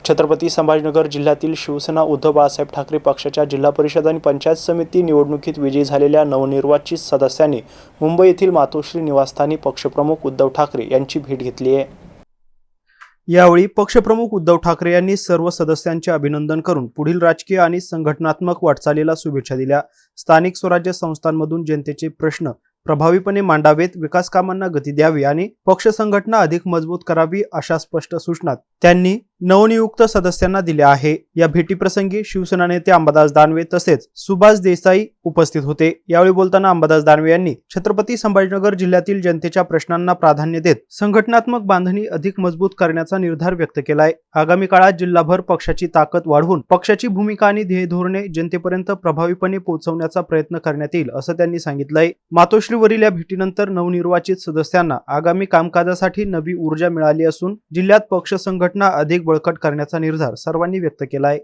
छत्रपती संभाजीनगर जिल्ह्यातील शिवसेना उद्धव बाळासाहेब ठाकरे पक्षाच्या जिल्हा परिषद आणि पंचायत समिती निवडणुकीत विजयी झालेल्या नवनिर्वाचित सदस्यांनी मुंबई येथील मातोश्री निवासस्थानी पक्षप्रमुख उद्धव ठाकरे यांची भेट घेतली आहे। यावेळी पक्षप्रमुख उद्धव ठाकरे यांनी सर्व सदस्यांचे अभिनंदन करून पुढील राजकीय आणि संघटनात्मक वाटचालीला शुभेच्छा दिल्या। स्थानिक स्वराज्य संस्थांमधून जनतेचे प्रश्न प्रभावीपणे मांडावेत, विकास कामांना गती द्यावी आणि पक्ष संघटना अधिक मजबूत करावी अशा स्पष्ट सूचना त्यांनी नवनियुक्त सदस्यांना दिल्या आहे। या भेटीप्रसंगी शिवसेना नेते अंबादास दानवे तसेच सुभाष देसाई उपस्थित होते। यावेळी बोलताना अंबादास दानवे यांनी छत्रपती संभाजीनगर जिल्ह्यातील जनतेच्या प्रश्नांना प्राधान्य देत संघटनात्मक बांधणी अधिक मजबूत करण्याचा निर्धार व्यक्त केलाय। आगामी काळात जिल्हाभर पक्षाची ताकद वाढवून पक्षाची भूमिका आणि ध्येय धोरणे जनतेपर्यंत प्रभावीपणे पोहोचवण्याचा प्रयत्न करण्यात येईल असं त्यांनी सांगितलंय। मातोश्रीवरील या भेटीनंतर नवनिर्वाचित सदस्यांना आगामी कामकाजासाठी नवी ऊर्जा मिळाली असून जिल्ह्यात पक्ष संघटना अधिक बळकट करण्याचा निर्धार सर्वांनी व्यक्त केलाय।